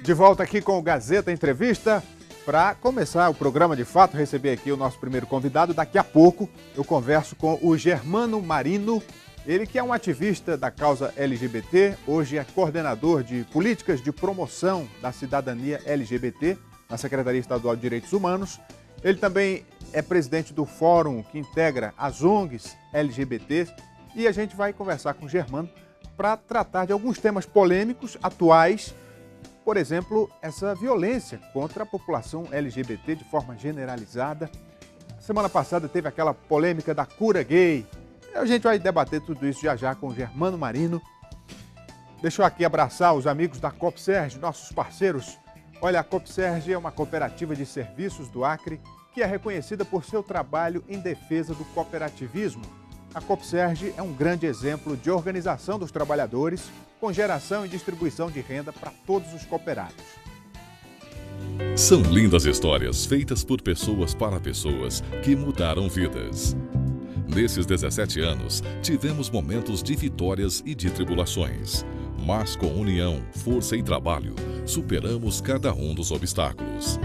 De volta aqui com o Gazeta Entrevista. Para começar o programa de fato, receber aqui o nosso primeiro convidado. Daqui a pouco eu converso com o Germano Marino, ele que é um ativista da causa LGBT, hoje é coordenador de políticas de promoção da cidadania LGBT na Secretaria Estadual de Direitos Humanos. Ele também é presidente do fórum que integra as ONGs LGBT e a gente vai conversar com o Germano para tratar de alguns temas polêmicos, atuais. Por exemplo, essa violência contra a população LGBT de forma generalizada. Semana passada teve aquela polêmica da cura gay. A gente vai debater tudo isso já com o Germano Marino. Deixa eu aqui abraçar os amigos da Copserge, nossos parceiros. Olha, a Copserge é uma cooperativa de serviços do Acre que é reconhecida por seu trabalho em defesa do cooperativismo. A Copserge é um grande exemplo de organização dos trabalhadores com geração e distribuição de renda para todos os cooperados. São lindas histórias feitas por pessoas para pessoas que mudaram vidas. Nesses 17 anos, tivemos momentos de vitórias e de tribulações. Mas com união, força e trabalho, superamos cada um dos obstáculos.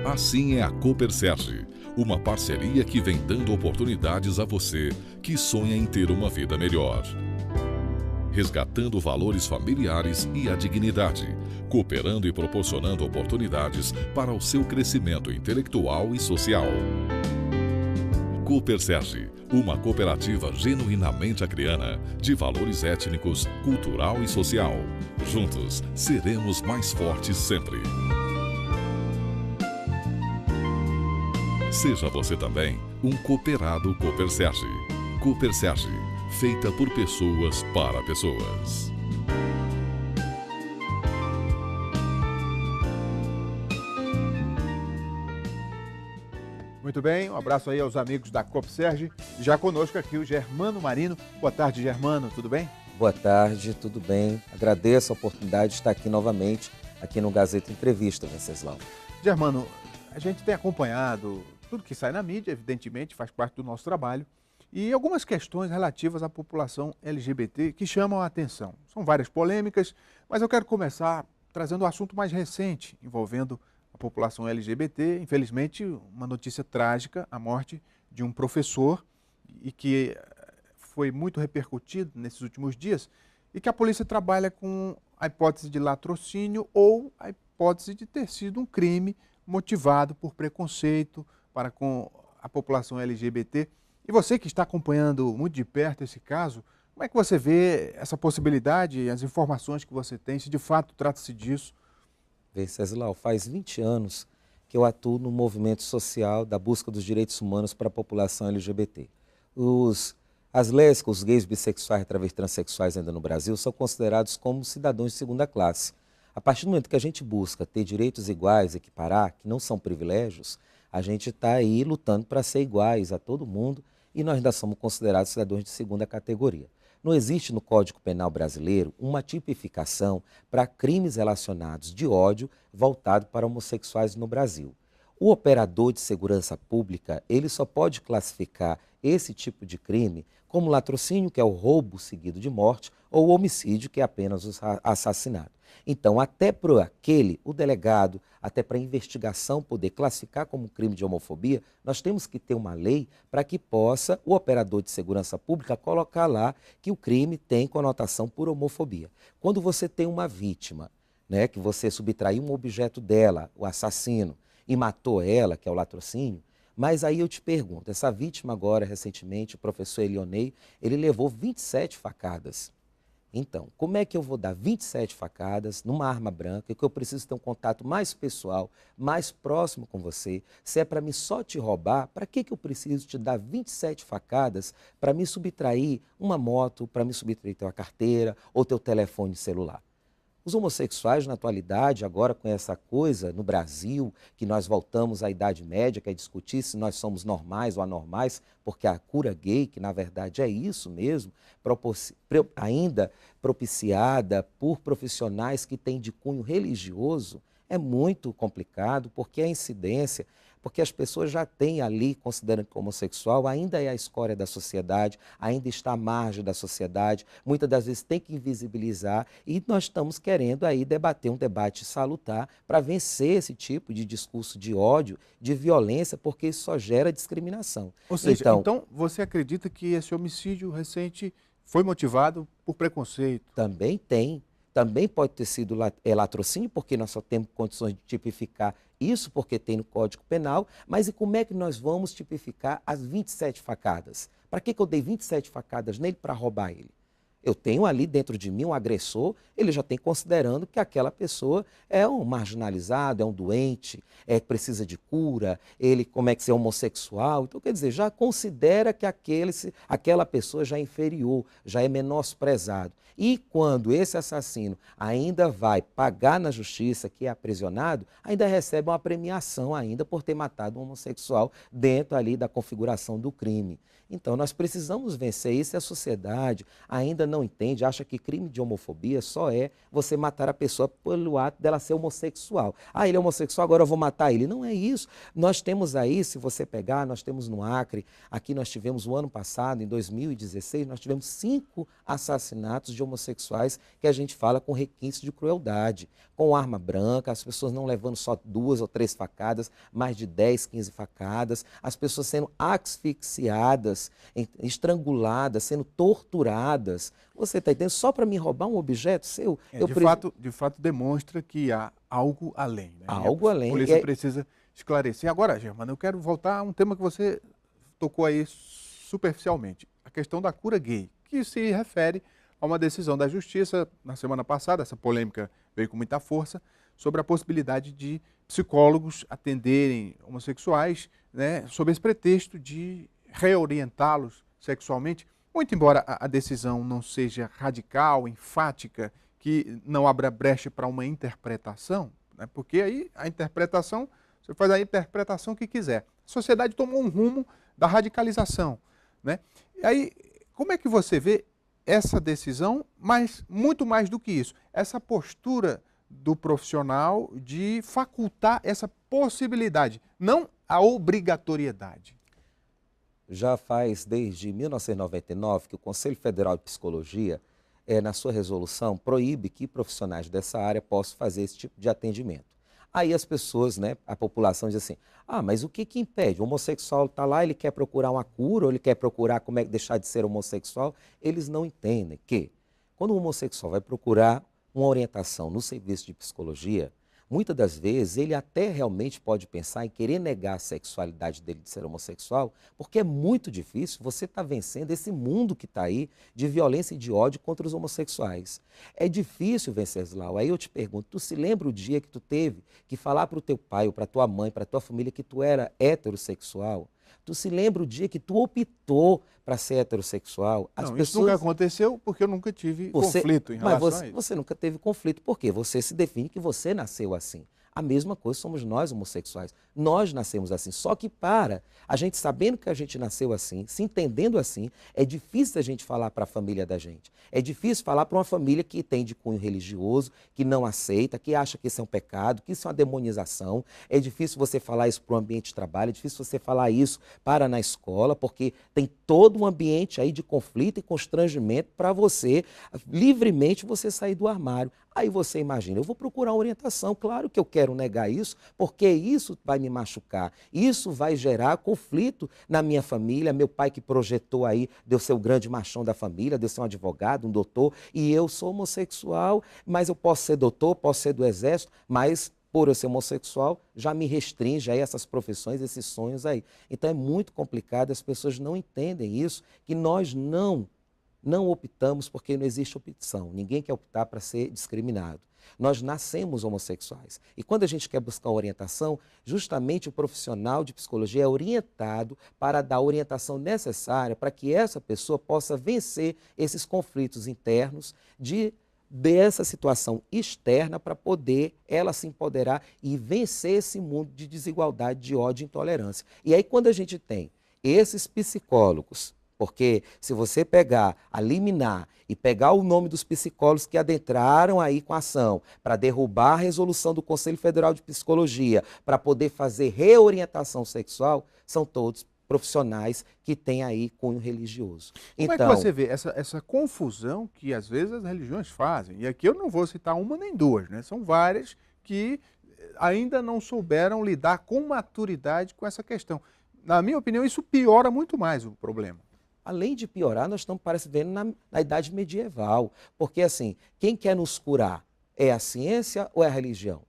Assim é a Cooperserge, uma parceria que vem dando oportunidades a você que sonha em ter uma vida melhor. Resgatando valores familiares e a dignidade, cooperando e proporcionando oportunidades para o seu crescimento intelectual e social. Cooperserge, uma cooperativa genuinamente acreana, de valores étnicos, cultural e social. Juntos, seremos mais fortes sempre. Seja você também um cooperado Cooperserge. Cooperserge, feita por pessoas para pessoas. Muito bem, um abraço aí aos amigos da Copserge. Já conosco aqui o Germano Marino. Boa tarde, Germano, tudo bem? Boa tarde, tudo bem? Agradeço a oportunidade de estar aqui novamente, aqui no Gazeta Entrevista, Venceslau. Germano, a gente tem acompanhado tudo que sai na mídia, evidentemente, faz parte do nosso trabalho, e algumas questões relativas à população LGBT que chamam a atenção. São várias polêmicas, mas eu quero começar trazendo um assunto mais recente, envolvendo a população LGBT. Infelizmente, uma notícia trágica, a morte de um professor, e que foi muito repercutido nesses últimos dias, e que a polícia trabalha com a hipótese de latrocínio ou a hipótese de ter sido um crime motivado por preconceito para com a população LGBT. E você que está acompanhando muito de perto esse caso, como é que você vê essa possibilidade, as informações que você tem, se de fato trata-se disso? Venceslau, faz 20 anos que eu atuo no movimento social da busca dos direitos humanos para a população LGBT. As lésbicas, os gays, bissexuais, travestis, transexuais ainda no Brasil são considerados como cidadãos de segunda classe. A partir do momento que a gente busca ter direitos iguais, equiparar, que não são privilégios, a gente está aí lutando para ser iguais a todo mundo e nós ainda somos considerados cidadãos de segunda categoria. Não existe no Código Penal brasileiro uma tipificação para crimes relacionados de ódio voltado para homossexuais no Brasil. O operador de segurança pública, ele só pode classificar esse tipo de crime como latrocínio, que é o roubo seguido de morte, ou homicídio, que é apenas o assassinato. Então, até para aquele, o delegado, até para a investigação poder classificar como crime de homofobia, nós temos que ter uma lei para que possa o operador de segurança pública colocar lá que o crime tem conotação por homofobia. Quando você tem uma vítima, né, que você subtraiu um objeto dela, o assassino, e matou ela, que é o latrocínio, mas aí eu te pergunto, essa vítima agora, recentemente, o professor Elionei, ele levou 27 facadas. Então, como é que eu vou dar 27 facadas numa arma branca, que eu preciso ter um contato mais pessoal, mais próximo com você? Se é para mim só te roubar, para que eu preciso te dar 27 facadas para me subtrair uma moto, para me subtrair tua carteira ou teu telefone celular? Os homossexuais, na atualidade, agora com essa coisa no Brasil, que nós voltamos à Idade Média, que é discutir se nós somos normais ou anormais, porque a cura gay, que na verdade é isso mesmo, ainda propiciada por profissionais que têm de cunho religioso, é muito complicado, porque a incidência, porque as pessoas já têm ali, considerando que o homossexual ainda é a escória da sociedade, ainda está à margem da sociedade, muitas das vezes tem que invisibilizar, e nós estamos querendo aí debater um debate salutar para vencer esse tipo de discurso de ódio, de violência, porque isso só gera discriminação. Ou seja, então você acredita que esse homicídio recente foi motivado por preconceito? Também tem. Também pode ter sido latrocínio, porque nós só temos condições de tipificar isso, porque tem no Código Penal, mas e como é que nós vamos tipificar as 27 facadas? Para que eu dei 27 facadas nele para roubar ele? Eu tenho ali dentro de mim um agressor, ele já tem considerando que aquela pessoa é um marginalizado, é um doente, precisa de cura, ele como é que é homossexual. Então, quer dizer, já considera que aquela pessoa já é inferior, já é menosprezado. E quando esse assassino ainda vai pagar na justiça, que é aprisionado, ainda recebe uma premiação ainda por ter matado um homossexual dentro ali da configuração do crime. Então, nós precisamos vencer isso e a sociedade ainda não entende, acha que crime de homofobia só é você matar a pessoa pelo ato dela ser homossexual. Ah, ele é homossexual, agora eu vou matar ele. Não é isso. Nós temos aí, se você pegar, nós temos no Acre, aqui nós tivemos o ano passado, em 2016, nós tivemos 5 assassinatos de homossexuais que a gente fala com requintes de crueldade, com arma branca, as pessoas não levando só 2 ou 3 facadas, mais de 10, 15 facadas, as pessoas sendo asfixiadas, estranguladas, sendo torturadas. Você está entendendo? Só para me roubar um objeto seu? De fato demonstra que há algo além. Né? Algo além. A polícia precisa esclarecer. Agora, Germano, eu quero voltar a um tema que você tocou aí superficialmente. A questão da cura gay, que se refere a uma decisão da Justiça na semana passada, essa polêmica veio com muita força, sobre a possibilidade de psicólogos atenderem homossexuais, né, sob esse pretexto de reorientá-los sexualmente, muito embora a decisão não seja radical, enfática, que não abra brecha para uma interpretação, né, porque aí a interpretação, você faz a interpretação que quiser. A sociedade tomou um rumo da radicalização, né? E aí, como é que você vê essa decisão, mas muito mais do que isso, essa postura do profissional de facultar essa possibilidade, não a obrigatoriedade? Já faz desde 1999 que o Conselho Federal de Psicologia, na sua resolução, proíbe que profissionais dessa área possam fazer esse tipo de atendimento. Aí as pessoas, né, a população diz assim, mas o que impede? O homossexual está lá, ele quer procurar uma cura, ou ele quer procurar como é que deixar de ser homossexual? Eles não entendem que quando o homossexual vai procurar uma orientação no serviço de psicologia, muitas das vezes ele até realmente pode pensar em querer negar a sexualidade dele de ser homossexual, porque é muito difícil você estar vencendo esse mundo que está aí de violência e de ódio contra os homossexuais. É difícil, Venceslau. Aí eu te pergunto, tu se lembra o dia que tu teve que falar para o teu pai ou para tua mãe, para tua família que tu era heterossexual? Tu se lembra o dia que tu optou para ser heterossexual? Isso nunca aconteceu porque eu nunca tive conflito em relação a isso. Você nunca teve conflito, porque você se define que você nasceu assim. A mesma coisa somos nós homossexuais. Nós nascemos assim. Só que para a gente sabendo que a gente nasceu assim, se entendendo assim, é difícil a gente falar para a família da gente. É difícil falar para uma família que tem de cunho religioso, que não aceita, que acha que isso é um pecado, que isso é uma demonização. É difícil você falar isso para o ambiente de trabalho, é difícil você falar isso na escola, porque tem todo um ambiente aí de conflito e constrangimento para você, livremente, você sair do armário. Aí você imagina, eu vou procurar uma orientação, claro que eu quero negar isso, porque isso vai me machucar, isso vai gerar conflito na minha família, meu pai que projetou aí, deu ser o grande machão da família, deu ser um advogado, um doutor, e eu sou homossexual, mas eu posso ser doutor, posso ser do exército, mas por eu ser homossexual, já me restringe aí essas profissões, esses sonhos aí. Então é muito complicado, as pessoas não entendem isso, que nós não optamos porque não existe opção. Ninguém quer optar para ser discriminado. Nós nascemos homossexuais. E quando a gente quer buscar orientação, justamente o profissional de psicologia é orientado para dar a orientação necessária para que essa pessoa possa vencer esses conflitos internos dessa situação externa para poder ela se empoderar e vencer esse mundo de desigualdade, de ódio e intolerância. E aí quando a gente tem esses psicólogos Porque se você pegar a liminar e pegar o nome dos psicólogos que adentraram aí com a ação para derrubar a resolução do Conselho Federal de Psicologia, para poder fazer reorientação sexual, são todos profissionais que têm aí cunho religioso. Como é que você vê essa confusão que às vezes as religiões fazem? E aqui eu não vou citar uma nem duas, né? São várias que ainda não souberam lidar com maturidade com essa questão. Na minha opinião, isso piora muito mais o problema. Além de piorar, nós estamos parecendo na Idade Medieval. Porque, assim, quem quer nos curar é a ciência ou é a religião?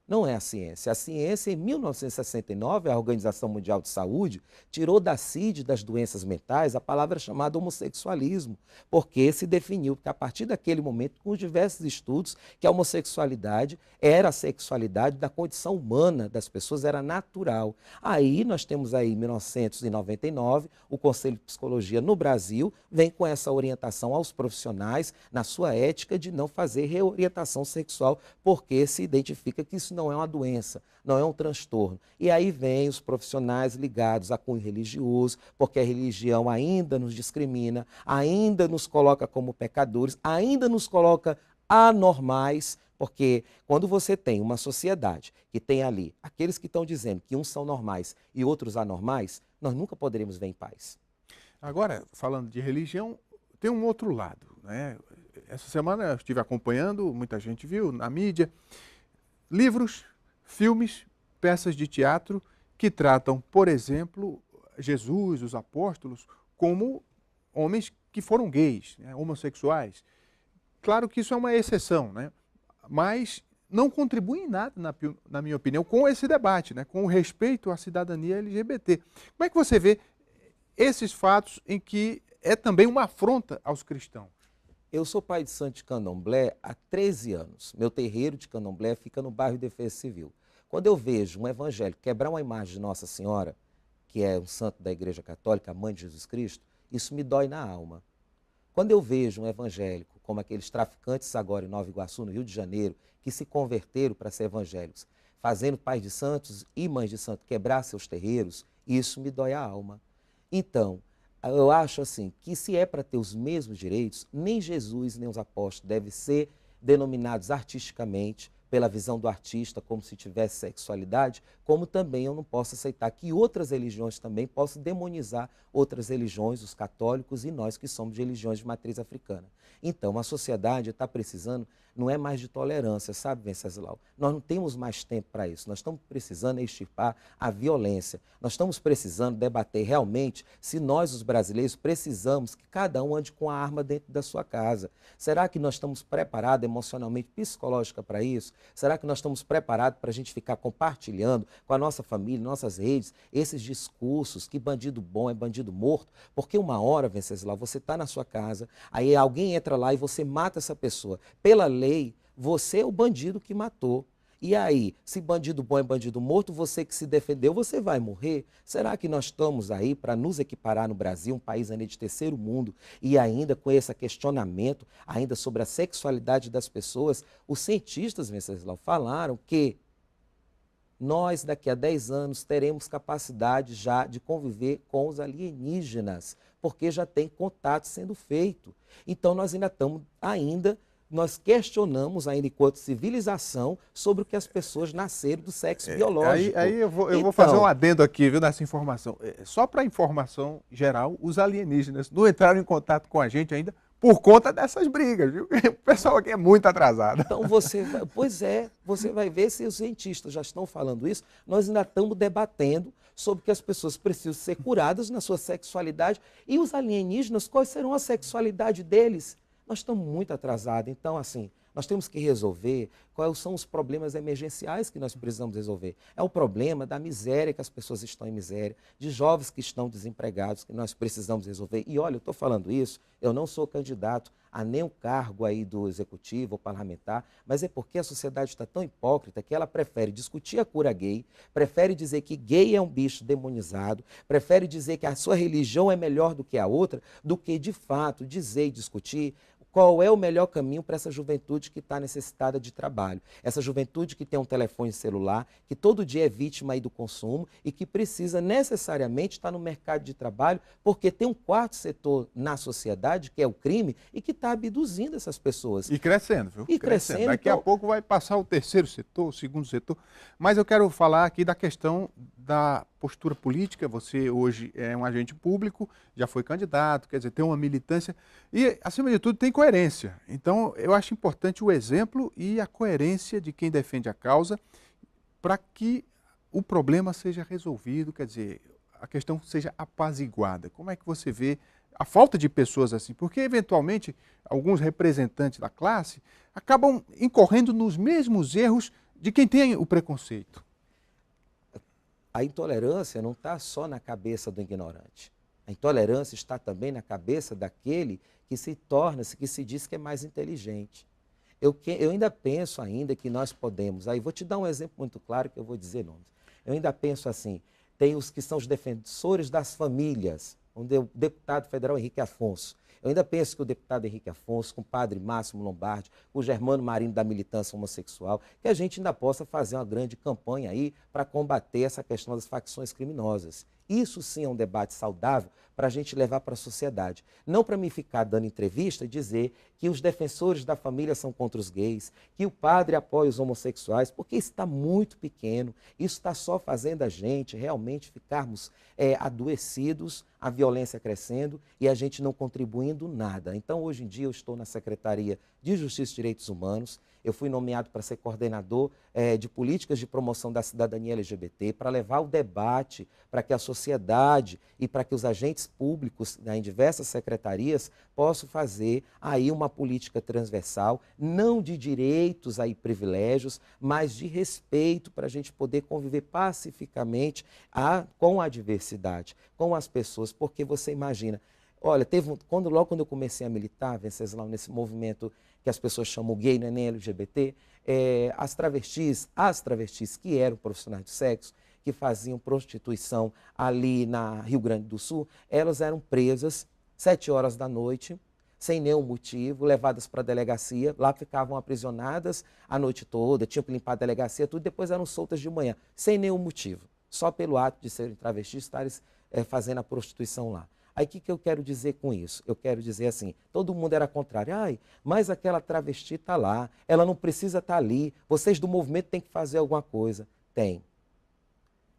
Não é a ciência. A ciência, em 1969, a Organização Mundial de Saúde tirou da CID, das doenças mentais, a palavra chamada homossexualismo, porque se definiu que a partir daquele momento, com os diversos estudos, que a homossexualidade era a sexualidade da condição humana das pessoas, era natural. Aí nós temos aí, em 1999, o Conselho de Psicologia no Brasil vem com essa orientação aos profissionais, na sua ética, de não fazer reorientação sexual, porque se identifica que isso não é uma doença, não é um transtorno. E aí vem os profissionais ligados a cunho religioso, porque a religião ainda nos discrimina, ainda nos coloca como pecadores, ainda nos coloca anormais, porque quando você tem uma sociedade que tem ali aqueles que estão dizendo que uns são normais e outros anormais, nós nunca poderemos ver em paz. Agora, falando de religião, tem um outro lado, né? Essa semana eu estive acompanhando, muita gente viu na mídia, livros, filmes, peças de teatro que tratam, por exemplo, Jesus, os apóstolos, como homens que foram gays, né, homossexuais. Claro que isso é uma exceção, né? Mas não contribui em nada, na minha opinião, com esse debate, né? Com o respeito à cidadania LGBT. Como é que você vê esses fatos em que é também uma afronta aos cristãos? Eu sou pai de santo de candomblé há 13 anos. Meu terreiro de candomblé fica no bairro Defesa Civil. Quando eu vejo um evangélico quebrar uma imagem de Nossa Senhora, que é um santo da Igreja Católica, a mãe de Jesus Cristo, isso me dói na alma. Quando eu vejo um evangélico, como aqueles traficantes agora em Nova Iguaçu, no Rio de Janeiro, que se converteram para ser evangélicos, fazendo pais de santos e mães de santos quebrar seus terreiros, isso me dói a alma. Então, eu acho assim, que se é para ter os mesmos direitos, nem Jesus nem os apóstolos devem ser denominados artisticamente, pela visão do artista, como se tivesse sexualidade, como também eu não posso aceitar que outras religiões também possam demonizar outras religiões, os católicos e nós que somos de religiões de matriz africana. Então, a sociedade está precisando, não é mais de tolerância, sabe, Venceslau? Nós não temos mais tempo para isso, nós estamos precisando extirpar a violência, nós estamos precisando debater realmente se nós, os brasileiros, precisamos que cada um ande com a arma dentro da sua casa. Será que nós estamos preparados emocionalmente, psicológica para isso? Será que nós estamos preparados para a gente ficar compartilhando com a nossa família, nossas redes, esses discursos que bandido bom é bandido morto? Porque uma hora, Venceslau, você está na sua casa, aí alguém entra lá e você mata essa pessoa. Pela lei, você é o bandido que matou. E aí, se bandido bom é bandido morto, você que se defendeu, você vai morrer? Será que nós estamos aí para nos equiparar no Brasil, um país ainda de terceiro mundo, e ainda com esse questionamento, ainda sobre a sexualidade das pessoas? Os cientistas, Venceslau, falaram que nós, daqui a 10 anos, teremos capacidade já de conviver com os alienígenas, porque já tem contato sendo feito. Então, nós ainda estamos, nós questionamos ainda enquanto civilização sobre o que as pessoas nasceram do sexo biológico. Aí eu vou fazer um adendo aqui, viu, nessa informação. Só para informação geral, os alienígenas não entraram em contato com a gente ainda por conta dessas brigas, viu? O pessoal aqui é muito atrasado. Então você vai ver se os cientistas já estão falando isso, nós ainda estamos debatendo sobre que as pessoas precisam ser curadas na sua sexualidade e os alienígenas, quais serão a sexualidade deles? Nós estamos muito atrasados, então assim, nós temos que resolver quais são os problemas emergenciais que nós precisamos resolver. É o problema da miséria, que as pessoas estão em miséria, de jovens que estão desempregados, que nós precisamos resolver. E olha, eu estou falando isso, eu não sou candidato a nenhum cargo aí do executivo ou parlamentar, mas é porque a sociedade está tão hipócrita que ela prefere discutir a cura gay, prefere dizer que gay é um bicho demonizado, prefere dizer que a sua religião é melhor do que a outra, do que de fato dizer e discutir qual é o melhor caminho para essa juventude que está necessitada de trabalho. Essa juventude que tem um telefone celular, que todo dia é vítima aí do consumo e que precisa necessariamente estar no mercado de trabalho, porque tem um quarto setor na sociedade, que é o crime, e que está abduzindo essas pessoas. E crescendo, viu? E crescendo. Daqui a pouco vai passar o terceiro setor, o segundo setor. Mas eu quero falar aqui da questão da postura política. Você hoje é um agente público, já foi candidato, quer dizer, tem uma militância e, acima de tudo, tem coerência. Então, eu acho importante o exemplo e a coerência de quem defende a causa para que o problema seja resolvido, quer dizer, a questão seja apaziguada. Como é que você vê a falta de pessoas assim? Porque, eventualmente, alguns representantes da classe acabam incorrendo nos mesmos erros de quem tem o preconceito. A intolerância não está só na cabeça do ignorante. A intolerância está também na cabeça daquele que se torna, que se diz que é mais inteligente. Eu ainda penso que nós podemos, aí vou te dar um exemplo muito claro que eu vou dizer nomes. Eu ainda penso assim, tem os que são os defensores das famílias, onde o deputado federal Henrique Afonso. Eu ainda penso que o deputado Henrique Afonso, com o padre Máximo Lombardi, com o Germano Marino da militância homossexual, que a gente ainda possa fazer uma grande campanha aí para combater essa questão das facções criminosas. Isso sim é um debate saudável para a gente levar para a sociedade. Não para mim ficar dando entrevista e dizer que os defensores da família são contra os gays, que o padre apoia os homossexuais, porque isso está muito pequeno. Isso está só fazendo a gente realmente ficarmos adoecidos, a violência crescendo e a gente não contribuindo nada. Então, hoje em dia, eu estou na Secretaria de Justiça e Direitos Humanos. Eu fui nomeado para ser coordenador de políticas de promoção da cidadania LGBT, para levar o debate para que a sociedade e para que os agentes públicos em diversas secretarias possam fazer aí uma política transversal, não de direitos e privilégios, mas de respeito para a gente poder conviver pacificamente com a diversidade, com as pessoas, porque você imagina, olha, logo quando eu comecei a militar, Venceslau, nesse movimento que as pessoas chamam gay, não é nem LGBT, as travestis que eram profissionais de sexo, que faziam prostituição ali na Rio Grande do Sul, elas eram presas 7 horas da noite, sem nenhum motivo, levadas para a delegacia, lá ficavam aprisionadas a noite toda, tinham que limpar a delegacia, tudo, depois eram soltas de manhã, sem nenhum motivo, só pelo ato de serem travestis, estarem fazendo a prostituição lá. Aí o que eu quero dizer com isso? Eu quero dizer assim, todo mundo era contrário. Mas aquela travesti está lá, ela não precisa estar ali, vocês do movimento têm que fazer alguma coisa. Tem.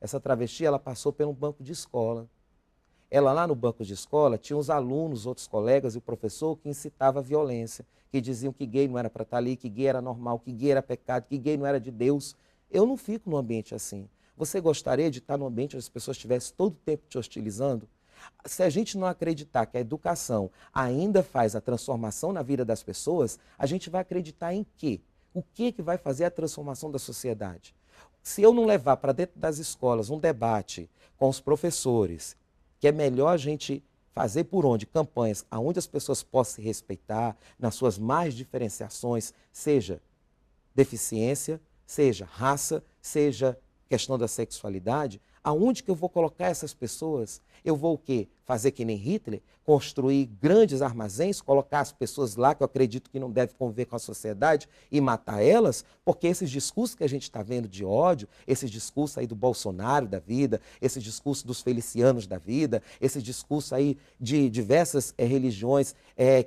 Essa travesti, ela passou pelo banco de escola. Ela lá no banco de escola tinha os alunos, outros colegas e o professor que incitava a violência, que diziam que gay não era para estar ali, que gay era normal, que gay era pecado, que gay não era de Deus. Eu não fico num ambiente assim. Você gostaria de estar num ambiente onde as pessoas estivessem todo o tempo te hostilizando? Se a gente não acreditar que a educação ainda faz a transformação na vida das pessoas, a gente vai acreditar em quê? O que vai fazer a transformação da sociedade? Se eu não levar para dentro das escolas um debate com os professores, que é melhor a gente fazer por onde campanhas onde as pessoas possam se respeitar nas suas mais diferenciações, seja deficiência, seja raça, seja questão da sexualidade, aonde que eu vou colocar essas pessoas? Eu vou o quê? Fazer que nem Hitler? Construir grandes armazéns, colocar as pessoas lá que eu acredito que não devem conviver com a sociedade e matar elas? Porque esses discursos que a gente está vendo de ódio, esses discursos aí do Bolsonaro da vida, esses discursos dos felicianos da vida, esses discursos aí de diversas religiões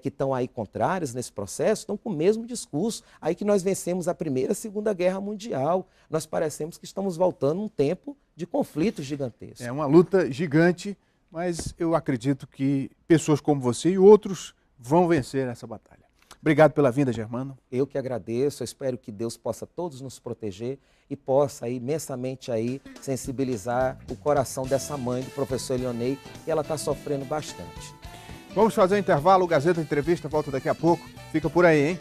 que estão aí contrárias nesse processo, estão com o mesmo discurso. Aí que nós vencemos a Primeira e a Segunda Guerra Mundial. Nós parecemos que estamos voltando a um tempo de conflitos gigantescos. É uma luta gigante, mas eu acredito que pessoas como você e outros vão vencer essa batalha. Obrigado pela vinda, Germano. Eu que agradeço, eu espero que Deus possa todos nos proteger e possa aí, imensamente aí, sensibilizar o coração dessa mãe do professor Elionei, que ela está sofrendo bastante. Vamos fazer um intervalo, o Gazeta Entrevista volta daqui a pouco. Fica por aí, hein?